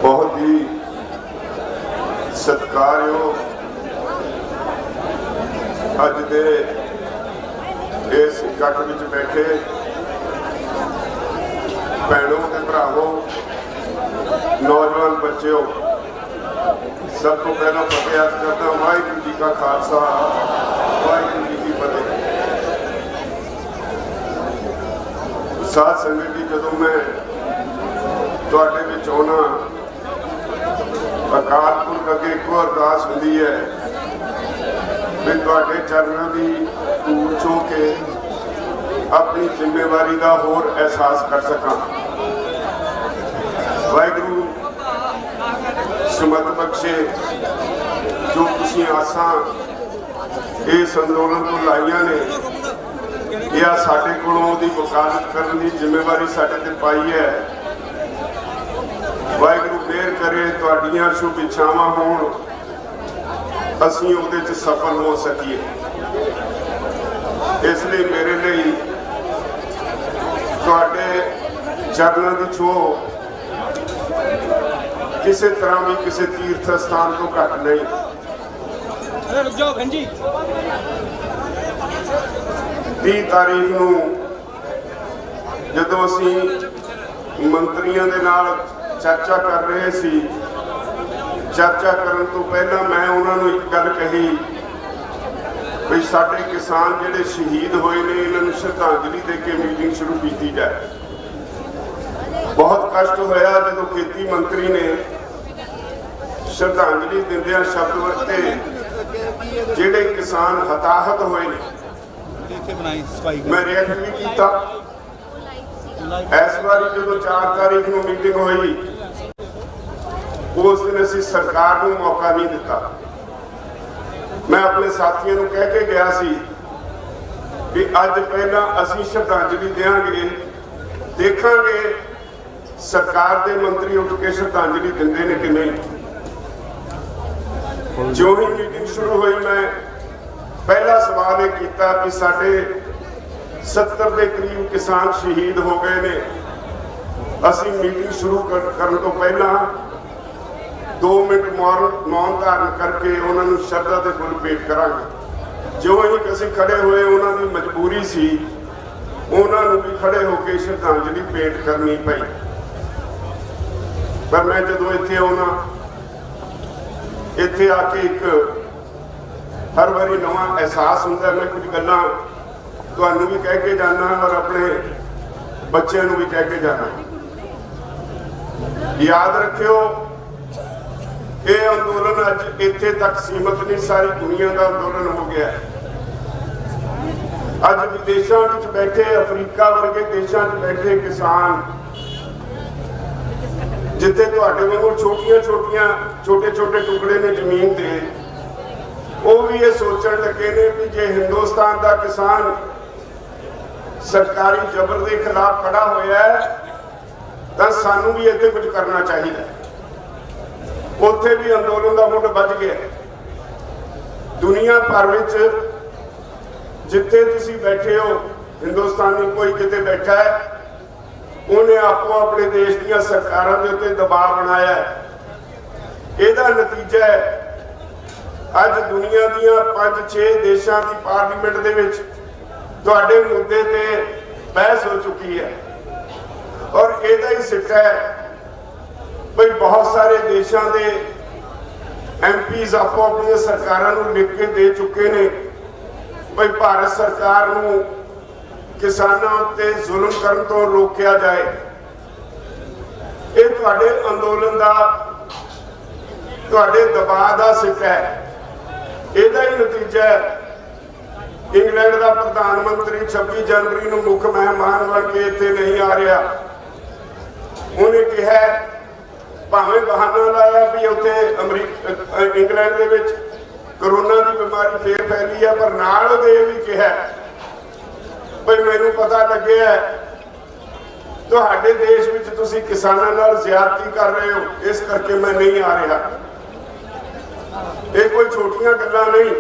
बहुत ही सत्कारयोग अज दे इस इकट्ठ विच बैठे भैनों ते भरावों नौजवान बच्चों सब तो पहला फतेह अर्ज करता वाहिगुरू जी का खालसा वाहिगुरू जी की फतेह। साध संगत जी जदों मैं तुहाडे विच आउणा अकाल पुरख अगे इको अरदास हुंदी है भी तुहाडे चरणों की धूल छो के अपनी जिम्मेवारी का होर एहसास कर सकां। वाहिगुरू सुमत बख्शे जो तुसीं आसां इस अंदोलन को लाइया ने या साडे कोलों दी वकालत करने की जिम्मेवारी साडे ते पाई है। वाहिगुरू मेहर करे तुहाडीआं शुभ इच्छावां होण असीं उहदे च सफल हो सकीए। इसलिए मेरे लिए तुहाडे चरणों की छोह किसी तरह भी किसी तीर्थ स्थान तो घट नहीं। 30 तारीख नूं जदों असीं मंत्रियों के नाल चर्चा कर रहे सी, चर्चा करन तो पहला मैं उन्होंने एक गल कही भी साडे किसान जिहड़े शहीद होए ने इन्हां नूं श्रद्धांजलि दे के मीटिंग शुरू की जाए। बहुत कष्ट होया जदों खेती मंत्री ने श्रद्धांजलि दिंदियां शब्द वरते जिहड़े किसान हताहत होए ने। मैं रिएक्ट भी किया। इस बार जो 4 तारीख को मीटिंग हुई उस दिन असीं सरकार को मौका नहीं दिता। मैं अपने साथियों को कह के गया सी कि अज पहला असीं श्रद्धांजलि देंगे, देखांगे सरकार के मंत्री उठ के श्रद्धांजलि दिंदे ने कि नहीं। जो ही मीटिंग शुरू हुई मैं पहला सवाल ये किया कि साढ़े 70 के करीब किसान शहीद हो गए ने। असीं मीटिंग शुरू करने तो पहला 2 मिनट मौन धारण करके उन्होंने श्रद्धा के फुल भेंट करांगे। जो ही असीं खड़े हुए उन्होंने मजबूरी सी उन्होंने भी खड़े होकर श्रद्धांजलि भेंट करनी पई। पर मैं जदों इत्थे आउणा इत्थे आके एक हर बारी नवा एहसास होंदा। मैं कुछ गल्लां तुहानूं भी कह के जाना और अपने बच्चों को भी कह के जाना। याद रखियो ये अंदोलन अज इत्थे तक सीमित नहीं, सारी दुनिया का अंदोलन हो गया है। अज विदेशों में बैठे अफ्रीका वर्गे देशों में बैठे किसान जिथे तुहाडे वांगू छोटे छोटे टुकड़े ने जमीन के वो भी ये सोचण लगे ने कि जे हिंदुस्तान का किसान सरकारी जबर के खिलाफ खड़ा होया है तो सानू भी इत्थे कुछ करना चाहिए। उत्थे भी अंदोलन का मुंड बज गया। दुनिया भर में जिथे तुसीं बैठे हो हिंदुस्तानी कोई किते बैठा है उन्हें आपको अपने देश दी सरकारों के उत्ते दबाव बनाया है। इसका नतीजा है अज दुनिया दी 5-6 देशों की पार्लीमेंट दे विच तुहाडे मुद्दे ते बहस हो चुकी है। और इसका ही सिक्का है भाई बहुत सारे देशों के MPs आपो अपनी सरकारों को लिख के दे चुके ने भाई भारत सरकार नूं किसानों उत्ते जुल्म करन तो रोकिया जाए। ये तुहाडे अंदोलन का तुहाडे दबाव का सिक्का है। इसका ही नतीजा है इंग्लैंड का प्रधानमंत्री 26 जनवरी को मुख्य मेहमान बन के इत्थे नहीं आ रहा। उन्हें कहा भावें बहाना लाया भी उत्थे इंग्लैंड दे विच कोरोना की बीमारी फिर फैली है, पर नाल दे भी कहा भाई मैनू पता लगे है तुहाडे देश विच तुसीं किसानां नाल ज़्यादती कर रहे हो, इस करके मैं नहीं आ रहा। ये कोई छोटियां गल्लां नहीं।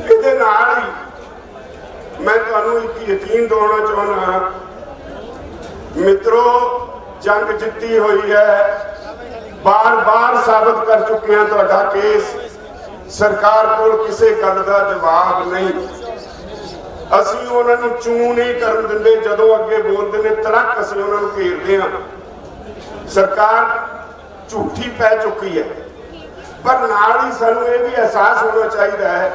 इहदे नाल ही मैं तुहानूं एक यकीन दिवाउणा चाहुंदा मित्रों, जंग जित्ती हुई है, बार बार साबित कर चुके हैं। तुहाडा केस सरकार को किसी गल का जवाब नहीं। असी उन्होंने चू नहीं करन दिंदे, जदों अगे बोलते हैं तड़क असी उन्होंने घेरते हैं। सरकार झूठी पै चुकी है, पर नाल ही सानू ये भी एहसास होना चाहिए है,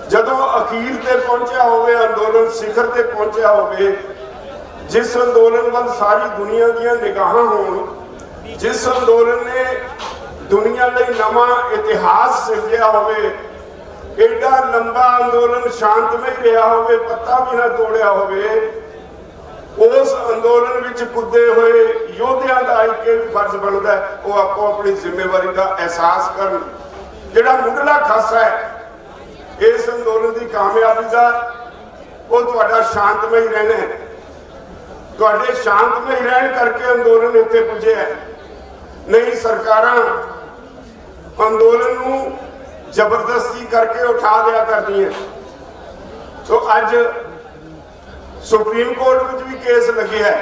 जदों अखीर ते पहुंचा होवे अंदोलन, सिखर ते पहुंचा होवे, जिस अंदोलन वाल सारी दुनिया दी निगाहां होण, जिस अंदोलन ने दुनिया लई नवा इतिहास सिरजिया होवे, एडा लंबा अंदोलन शांतमय रहा होवे, पत्ता भी ना तोड़िया होवे, उस अंदोलन विच कुदे हुए योद्धियां दा एक फर्ज बनता है वो आपको अपनी जिम्मेवारी का एहसास करन। जिहड़ा मुंडला खासा है इस अंदोलन की कामयाबी का, वो तुहाडा शांतमय रहना है। तुहाडे शांतमय रहन करके अंदोलन इत्थे पुजे है, नहीं सरकारां अंदोलन नूं जबरदस्ती करके उठा दिया करती है। तो अज सुप्रीम कोर्ट में भी केस लगे है,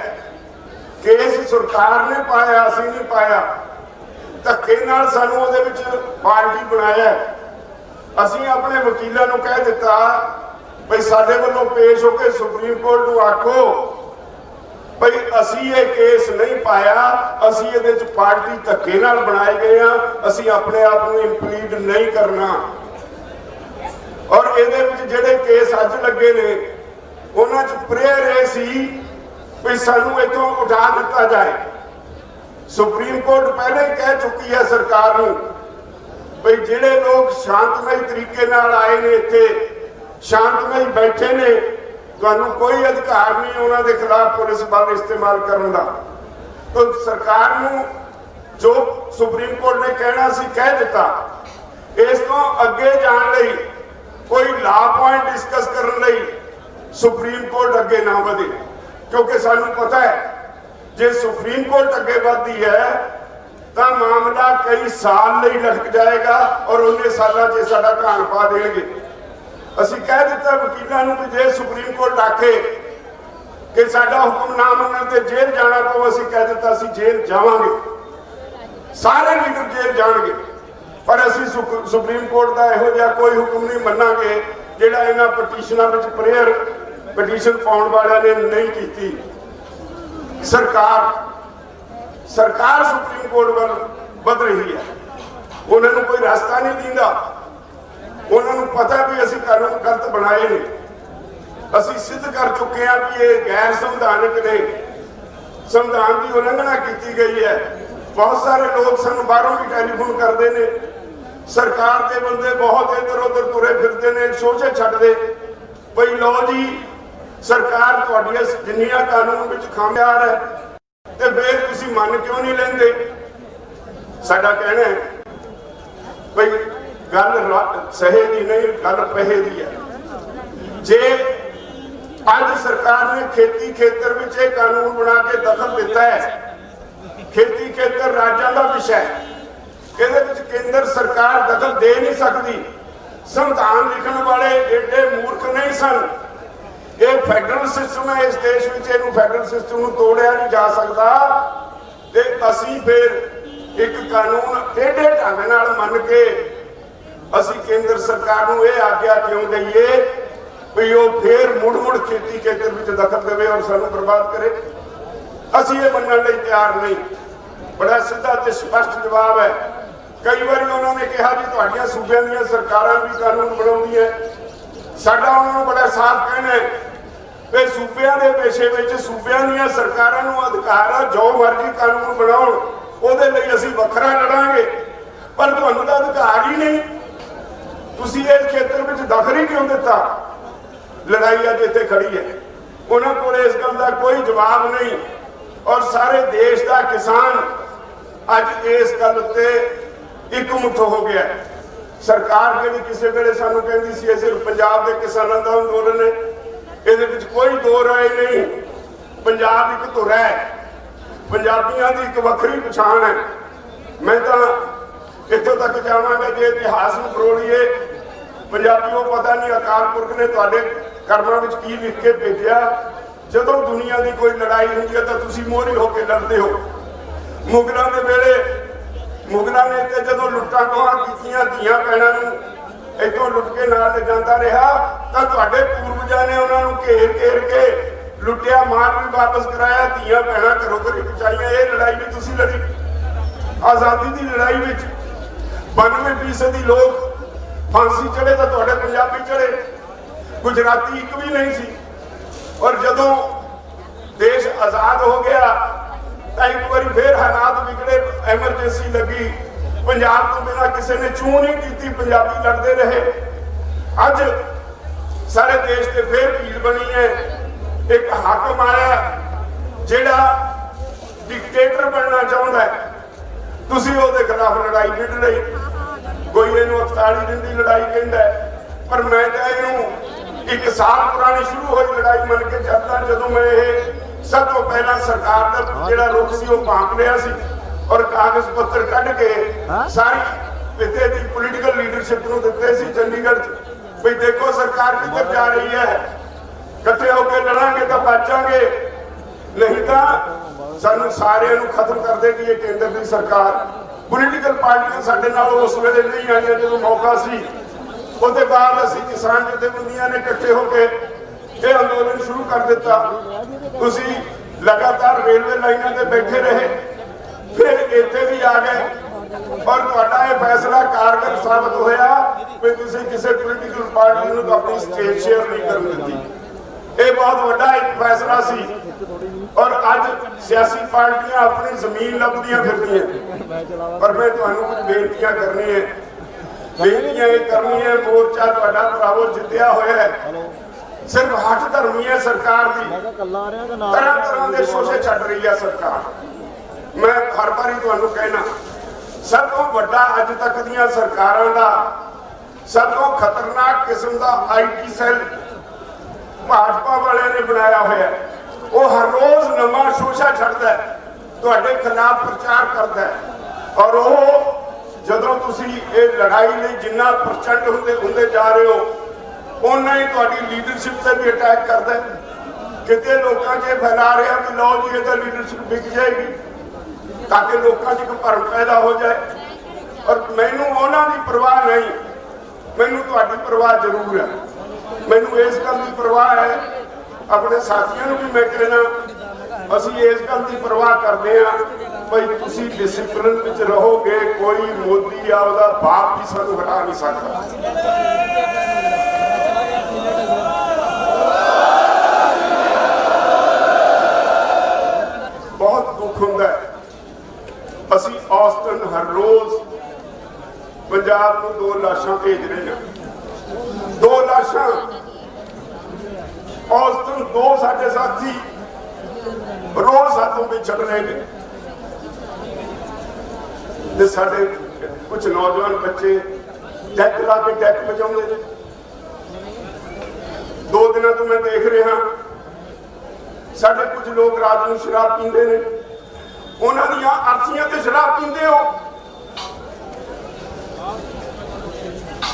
केस सरकार ने पाया, असी नहीं पाया, धक्के नाल सानू उहदे विच पार्टी बनाया। असी अपने वकीलों को कह दिता भाई साडे वल्लों पेश होकर सुप्रीम कोर्ट को आखो भाई असी ये केस नहीं पाया, असी ये पार्टी धक्के नाल बनाए गए हैं, असी अपने आप को इंप्लीड नहीं करना। और ये जेडे केस अज लगे ने उन्हां च प्रेयर ये सी भी सानू इथों उठा दिता जाए। सुप्रीम कोर्ट पहले ही कह चुकी है सरकार नूं भाई जिहड़े लोग शांतमय तरीके नाल आए ने, इत्थे शांतमय बैठे ने, तुहानूं कोई अधिकार नहीं उन्हां दे खिलाफ पुलिस बल इस्तेमाल करन दा। तो सरकार नूं जो सुप्रीम कोर्ट ने कहना सी कह दिता। इस तो अगे जाण लई कोई लॉ पॉइंट डिस्कस करन लई सुप्रीम कोर्ट अगे ना वधे, क्योंकि सानू पता है जे सुप्रीम कोर्ट अगे वधदी है तो मामला कई साल लई लटक जाएगा और उन्ने सालों से साडा घाण पा देंगे। असी कह दिता वकीलों को भी जे सुप्रीम कोर्ट आखे कि साडा हुक्म ना मनण ते जेल जाना पवे, असी कह दिता असी जेल जावांगे, सारे लीडर जेल जाणगे, पर असी सुप्रीम कोर्ट का इहो जिहा कोई हुक्म नहीं मन्नांगे जिहड़ा इन्हां पटीशनां विच प्रेयर पटीशन पाउण वालियां ने नहीं कीती। सरकार सुप्रीम कोर्ट वाल वध रही है, उन्होंने कोई रास्ता नहीं दींदा। उन्होंने पता भी असी कानून गलत बनाए ने, असी सिद्ध कर चुके हैं कि ये गैर संविधानिक ने, संविधान की उल्लंघना की गई है। बहुत सारे लोग सानू बाहरों भी टैलीफोन करते हैं, सरकार के बंदे बहुत इधर उधर तुरे फिरते हैं, सोचे छड्डदे भाई लो जी सरकार तुहाडियां जिन्नियां कानून विच खामियार है ते फिर तुसीं मन क्यों नहीं लेंदे। साडा कहना है भाई गल सहे दी नहीं, गल पहे दी है। जे अज सरकार ने खेती खेतर विच ये कानून बना के दखल दिता है, खेती खेतर राज्यों का विषय है, ਇਹਦੇ ਵਿੱਚ केंद्र सरकार दखल दे नहीं सकती। संविधान लिखण वाले एडे मूर्ख नहीं सन। ये फैडरल सिस्टम है, इस देश में इहनूं फैडरल सिस्टम नूं तोड़िया नहीं जा सकता। ते असीं फिर एक कानून टेढ़े ढंग नाल मन के असीं केंद्र सरकार नूं ये आग्या क्यों दईए भी वो फिर मुड़ मुड़ खेती खेतर विच दखल देवे और सानूं बर्बाद करे। असीं ये मनण लई तैयार नहीं। बड़ा सीधा ते स्पष्ट जवाब है। कई बार उन्होंने कहा जी तुहाडियां सूबे दी सरकारां भी कानून बनाउंदियां, साडा उन्होंने बड़ा साफ कहना है कि सूबे के पेशे में सूबे दी सरकारां नूं अधिकार है जो मर्जी कानून बनाउण, उहदे लई असीं वखरा लड़ांगे, पर तुहानूं तां अधिकार ही नहीं। तुसीं इस खेतर विच दखल ही क्यों दिता। लड़ाई अज इत्थे खड़ी है, उन्हां कोल इस गल दा कोई जवाब नहीं। और सारे देश का किसान अज इस गल ते एक मुठ हो गया। सरकार जी किसी वेले सानू कहती सी सिर्फ पंजाब के किसानों का अंदोलन है, ये कोई दो राय नहीं। पंजाब एक धुर है, पंजाबियों की एक वखरी पछाण है। मैं तो इतों तक जावांगा जे इतिहास में फरोलीए, पंजाबियों पता नहीं अकाल पुरख ने तुहाडे कर्मां विच की लिख के भेजिया ਜਦੋਂ दुनिया की कोई लड़ाई होती है तो तुसी मोहरे होकर लड़ते हो। मुगलों के वेले मुगलों ने तो जो लुट्टा खोहां कीतियां धीआं भैणां नूं इतों लुट के नाल ले जाता रहा तो तुहाडे पूर्वजां ने उन्होंने घेर घेर के लुटिया माल भी वापस कराया, धीआं भैणां घरों घरी पहुंचाईयां। ये लड़ाई भी तुसी लड़ी आज़ादी की लड़ाई में 92% लोग फांसी चढ़े तो तुहाडे पंजाबी चढ़े, गुजराती एक भी नहीं सी। और जदों देश आजाद हो गया तो एक बार फिर हालात बिगड़े, एमरजेंसी लगी, पंजाब तो बिना किसी ने चूं नहीं की, पंजाबी लड़ते रहे। अज सारे देश से फिर भीड़ बनी है, एक हाकम आया जिहड़ा डिक्टेटर बनना चाहता है, तुसी उहदे खिलाफ लड़ाई लड़ रही। कोई इहनूं 48 दिन की लड़ाई कहता है, पर मैं तो इहनूं 1 साल पुरानी शुरू हुई लड़ाई मन के चलता। जो मैं सब तो पहला सरकार का जिहड़ा रुख सी वो भांप लिया सी और कागज पत्र कढ़ के सारी इत्थे दी पोलीटिकल लीडरशिप नूं दित्ते सी चंडीगढ़ भाई देखो सरकार किधर जा रही है, इकट्ठे होकर लड़ांगे तो बचांगे, नहीं तो सानू सारे नूं खत्म कर देगी ये केंद्र की सरकार। पोलीटिकल पार्टियां साडे नाल उस वेले नहीं आईयां जो मौका सी। उसके बाद असीं किसान जथेबंदियां ने इकट्ठे होकर यह अंदोलन शुरू कर दिता। तुसीं लगातार रेलवे लाइनों पर बैठे रहे, फिर इत्थे भी आ गए और तुहाडा यह फैसला कारगर साबित होया कि तुसीं किसी पोलीटिकल पार्टी नूं अपनी स्टेज शेयर नहीं करन दित्ती। ये बहुत बड़ा एक फैसला सी और अज सियासी पार्टियां अपनी जमीन लभदियां फिरदियां। पर मैं तुहानूं कुछ बेनतियां करनी है, बेनतियां ये करनी है। मोर्चा तुहाडा भरावो जित्तिया होया है, सिर्फ हट धर्मी है सरकार की, तरह तरह के शोशे छड्ड रही है सरकार। मैं हर बारी तुहानूं कहना, सब तो बड़ा अज तक दीयां सरकारां दा सब तो खतरनाक किस्म का IT सैल भाजपा वाले ने बनाया होया है। वो हर रोज नवा शोशा छड्डदा है, तुहाडे खिलाफ प्रचार करता है। और वो जदों तुसी ये लड़ाई लई जिन्ना प्रचंड हुंदे जा रहे हो उन्ना ही तुहाडी लीडरशिप से भी अटैक करता है। किते लोकां 'च फैला रहा कि लो जी ये तो लीडरशिप बिक जाएगी ताकि लोकां 'च एक भरम पैदा हो जाए। और मैनूं उन्हां दी परवाह नहीं, मैनूं तुहाडी परवाह जरूर है। मैनूं इस गल की परवाह है, अपने साथियों को भी मैं कहना असीं इस गल की परवाह करते हैं भाई तुसीं डिसिप्लिन विच रहोगे, कोई मोदी या उहदा बाप भी सानूं हटा नहीं सकता। बहुत दुख हुंदा है, असीं औसतन हर रोज पंजाब नूं 2 लाशां भेज रहे हैं। 2 लाशां औसतन 2 साडे साथी रोज साथों विछड़ रहे हैं। साडे कुछ नौजवान बच्चे डेक ला के डेक बजाते हैं। 2 दिनों तो मैं देख रहा साडे कुछ लोग रात को शराब पींदे ने, उन्हां दीयां अरसियां ते शराब पींदे हो।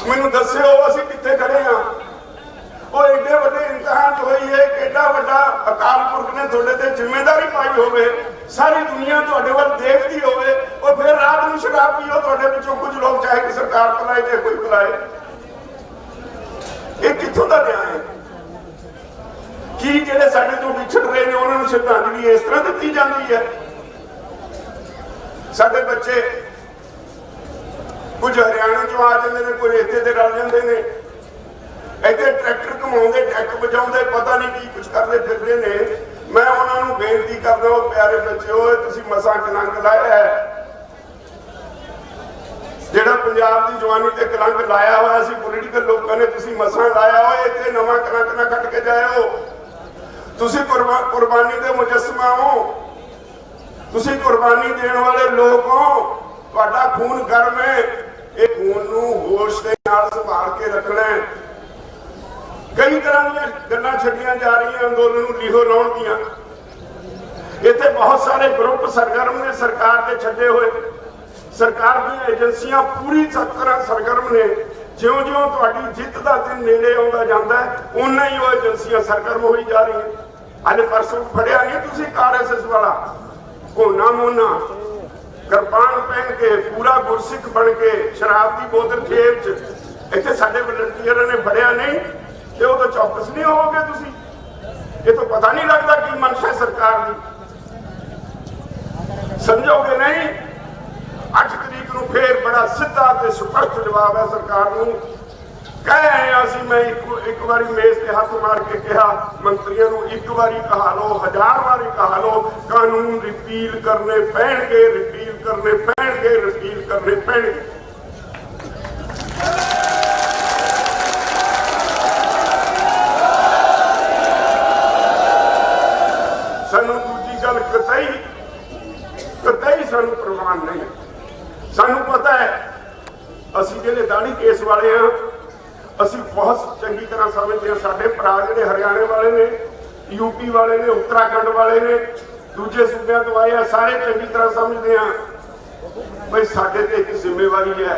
मैनूं दस्सिओ असीं कित्थे खड़े हां। और एडे वड्डे इम्तिहान होई है, एडा वड्डा अकाल पुरख ने तुहाडे ते जिम्मेदारी पाई होवे, सारी दुनिया तुहाडे वल देखदी होवे और फिर रात को शराब पीओ। तुहाडे विचों कुछ लोग चाहे कि सरकार बुलाए चाहे कोई बुलाए, ये कित्थों दा न्याय है? कि जिहड़े साडे तो विछड़ रहे ने उन्हां नूं श्रद्धांजलि इस तरह दित्ती जांदी है? साडे बच्चे कुछ हरियाणा चों आ जांदे ने, कोई इत्थे दे रल जांदे ने, इत्थे ट्रैक्टर घुमाउंदे डेक बजाउंदे पता नहीं की कुछ करदे फिरदे ने। मैं उन्होंने बेनती करदा हो प्यारे बच्चों, तुसीं मसां कलंक लाया है, जिहड़ा पंजाब की जवानी ते कलंक लाया होया सी पोलीटिकल लोगों ने, तुसीं मसां लाया हो। इत्थे नवां कलंक ना कट के जाओ। तुसीं कुर्बानी दे मुजस्समा हो, तुसीं कुर्बानी देने वाले लोग हो, तुहाडा खून गर्म है। ये खून नूं होश दे नाल संभाल के रखना है। कई तरह दी गल्लां छड्डियां जा रही हैं अंदोलन नूं लीहो लाउण दीयां। इत्थे बहुत सारे ग्रुप सरगर्म ने सरकार के छड्डे हुए, सरकार दी एजेंसियां पूरी तरह सरगर्म ने। ज्यों-ज्यों तुहाडी जिੱਤ ਦਾ दिन नेड़े आउंदा जांदा है उन्ना ही वो एजेंसियां सरगर्म होई जा रही हैं। अज परसों फड़िया नहीं तुसी RSS वाला घोना मोना कृपान पहन के पूरा गुरसिख बन के शराब की बोतल जेब च इतने साडे वलंटियर ने फड़िया नहीं तो वो तो चौकस नहीं होगे तुसी। ये तो पता नहीं लगता कि मंशा सरकार की समझोगे नहीं। 8 तरीक को फिर बड़ा सीधा ते स्पष्ट जवाब है सरकार को कह आए असी। मैं एक बारी मेज से हाथ मार के कहा मंत्रियों को एक बारी कहा लो 1000 बारी कहा लो कानून रिपील करने पैणगे रिपील करने पैणगे रिपील करने पैणगे। सानू दूजी गल कतई सानू प्रवान नहीं। सानू पता है असी जिहड़े दाढ़ी केस वाले हैं ਅਸੀਂ बहुत चंगी तरह समझते हैं। साडे भरा जिहड़े हरियाणे वाले ने यूपी वाले ने उत्तराखंड वाले ने दूजे सूबे तो आए सारे चंगी तरह समझते हैं भाई साडे ते एक जिम्मेवारी है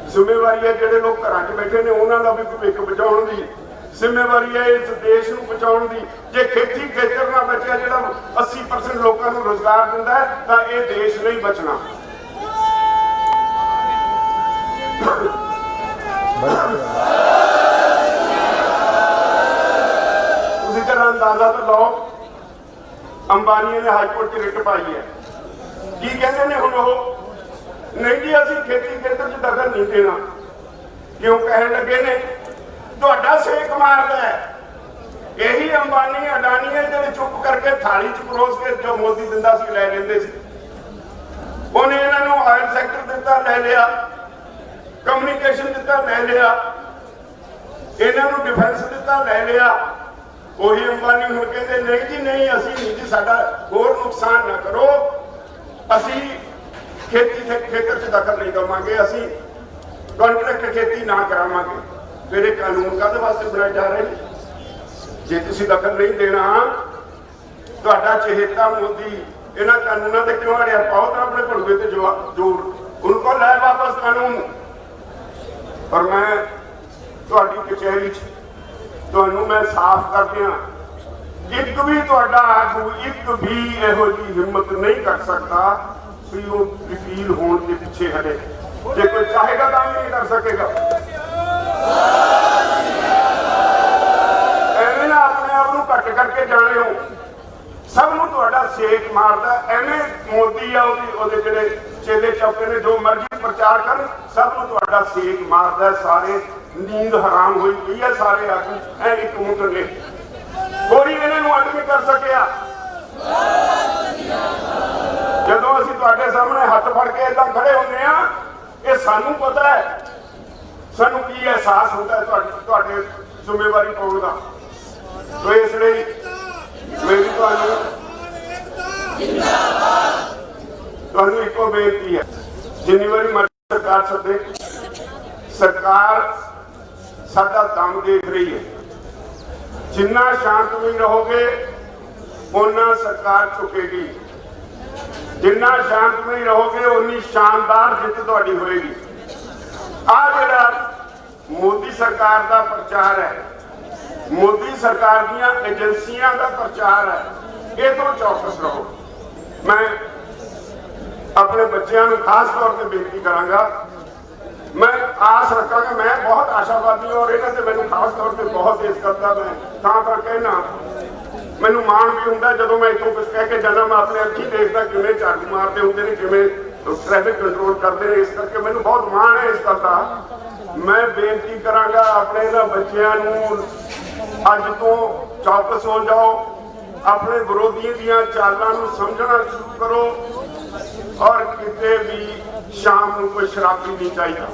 जिहड़े लोग घरां च बैठे ने उन्हां दा भी भविख बचाउण दी जिम्मेवारी है इस देश नूं बचाउण दी। जे खेती खेतर ना बचिया जिहड़ा 80% लोकां नूं रोजगार दिंदा है तां इह देश नहीं बचना। अंदाजा तो लो अंबानी ने हाईकोर्ट की रिट पाई है की कहते हैं हुण वो नहीं जी असीं खेती खेतर च दखल नहीं देना। क्यों कहने लगे ने तुहाडा सेक मारदा है यही अंबानी अडानी है जो चुप करके थाली च परोस के जो मोदी दिंदा सी लै लैंदे सी। उन्हें इन्हां नूं ऑयल सैक्टर दिता लै लिया कम्युनिकेशन दिता लै लिया इन्हां नूं डिफेंस दिता लै लिया। वही अंबानी हुण कहते नहीं जी नहीं असी नहीं जी साडा होर नुकसान ना करो असी खेती खेतर च दखल नहीं देवांगे असी कॉन्ट्रैक्ट खेती ना करावांगे। फिर ये कानून काहदे वास्ते बनाए जा रहे हैं जे तुसी दखल नहीं देना तुहाडा चहेता मोदी इन्हां कानूनां ते क्यों अड़िया पाओ तो अपने भड़वे ते जोर उनको लै वापस कानून। पर मैं तुहाडी कचहरी च ਤੁਹਾਨੂੰ मैं साफ कर दिया एक भी तुहाडा आगू एक भी इहो जी हिम्मत नहीं कर सकता कि वो रिपील होने के पीछे हटे। जे कोई चाहेगा तो नहीं कर सकेगा। एवें ना अपने आप को घट करके जाने हो सब नूं तुहाडा सेक मारदा एवें मोदी आ ओहदे जिहड़े चेले चौके ने जो मर्जी प्रचार कर सब नूं तुहाडा सेक मारदा। सारे नींद हराम हुई पई है सारे आगू ऐ एक मुठ ने कोई इन्हां अड नहीं कर सकिया। जदों असीं तुहाडे सामने हाथ फड़ के इदां खड़े हुंदे आ ये सानू पता है सानू की एहसास होता है तुहाडे जिम्मेवारी पाउण दा। तो इसलिए मेरी तुहानू इको बेनती है जिन्नी बारी मर्जी सरकार सदे सरकार साडा दम देख रही है। जिन्ना शांतमई रहोगे उन्ना सरकार झुकेगी जिन्ना शांतमई रहोगे उन्नी शानदार जित तुहाडी होएगी। आ जिहड़ा मोदी सरकार का प्रचार है मोदी सरकार दीयां एजेंसियां का प्रचार है ये तो चौकस रहो। मैं अपने बच्चों को खास तौर पर बेनती करांगा मैं आस रखा मैं बहुत आशावादी और इन्हां ते मैनूं खास तौर पर बहुत इस करता मैं तां पर कहना मैनूं माण भी हुंदा जदों मैं इत्थों कुछ कह के जाना मैं अपने अखी देखदा किवें झाड़ू मारते हुंदे ने किवें ट्रैफिक कंट्रोल करते हैं। इस करके मैनूं बहुत माण है इस गल दा। मैं बेनती करांगा अपने इन्हां बच्चिआं नूं अज तो चौकस हो जाओ अपने विरोधियों दीयां चालां नूं समझना शुरू करो और किते भी शाम को कोई शराबी नहीं चाहिए।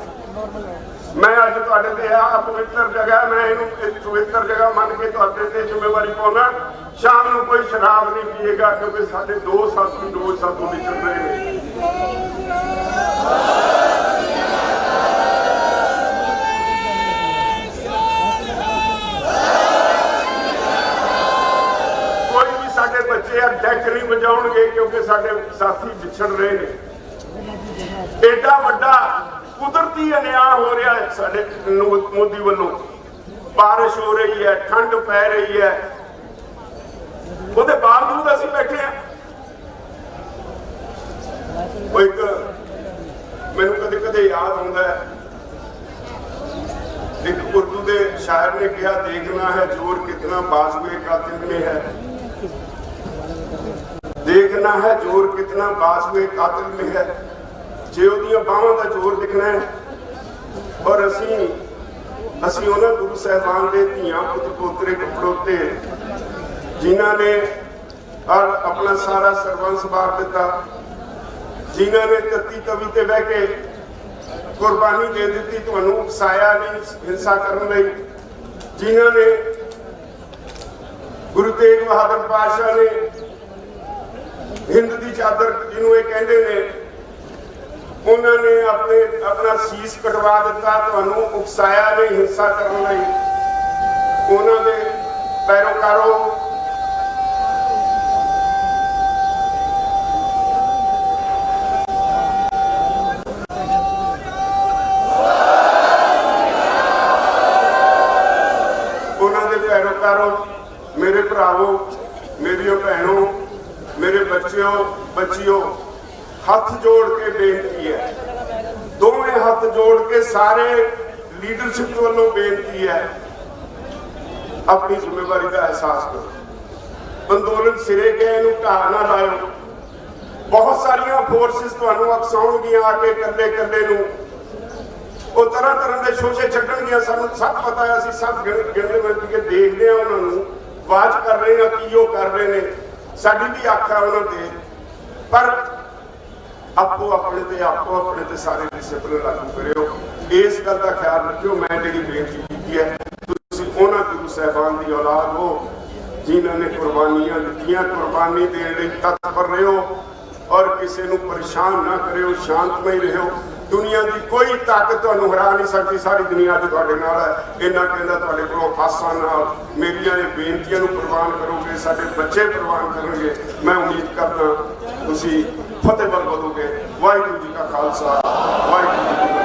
मैं अज तुहाडे ते आ पवित्र जगह मैं इहनूं पवित्र जगह मन के तुहाडे ते जिम्मेवारी पाउणा शाम को कोई शराब नहीं पिएगा क्योंकि साडे दो साथी रोज साथों विचर रहे हैं। कोई भी साडे बच्चे डेक नहीं बजाउणगे क्योंकि साडे साथी विछड़ रहे हैं। एडा वड्डा कुदरती अन्याय हो रहा है साडे मोदी वालों। बारिश हो रही है ठंड पै रही है ਉਹਦੇ ਬਾਵਜੂਦ ਅਸੀਂ ਬੈਠੇ ਆ। ਉਹ ਇੱਕ ਮੈਨੂੰ ਕਦੇ ਕਦੇ ਯਾਦ ਆਉਂਦਾ ਹੈ, एक उर्दू के शायर ने कहा, देखना है जोर कितना बाजुए कातिल में है, देखना है जोर कितना बाजुए कातिल में है। जे उहदियां बाहां दा जोर दिखना है, और असी उन्हां गुरु साहिबान दे धीआं पुत पोतरे कपड़ोते जिन्हां ने और अपना सारा सरबंस वार दिता, जिन्हां ने तत्ती तवी ते बह के कुर्बानी दे दी, तुहानूं उकसाया नहीं हिंसा करने लई, जिन्हां ने गुरु तेग बहादुर पातशाह ने हिंद की चादर जिन्हों ये कहते हैं, उन्होंने अपना शीश कटवा दिता, तुहानूं उकसाया नहीं हिंसा करने लई। उन्हां दे पैरोकारों मेरे भरावों, मेरियों भैनों, मेरे बच्चों बच्चियों, हाथ जोड़ के बेनती है, दोवें हाथ जोड़ के सारे लीडरशिप वालों बेनती है, अपनी जिम्मेवारी का एहसास करो। अंदोलन सिरे गए नूं ढा ना लाओ। बहुत सारिया फोर्सिस तुहानूं अकसाउणगियां आके कल्ले कल्ले नूं, वो तरह तरह के शोशे छड्डणगियां। सानूं सब पता है, असीं सब गिणते मिलते के देखते हैं, उन्होंने वाच कर रहे हैं कि वो कर रहे हैं, साडी भी अख है उन्होंने, पर आपो अपने ते सारे डिसिपलिन लागू करियो। इस गल का ख्याल रखियो। मैं जी बेनती की है, तुसीं उन्हां गुरु साहिबान की औलाद हो जिन्हां ने कुर्बानियां दित्तियां, कुर्बानी देने लई तत्पर रहो और किसी को परेशान ना करियो, शांतमई रहो। दुनिया की कोई ताकत तुहानूं हरा नहीं सकती, सारी दुनिया अज तुहाडे नाल है। इन्ना कहंदा तुहाडे कोलों आसां नाल मेरियां ये बेनतियां नूं प्रवान करोगे, साडे बच्चे प्रवान करनगे। मैं उम्मीद करदा तुसीं फतेह बल बलोगे। वाहिगुरू जी का खालसा, वाहिगुरू जी की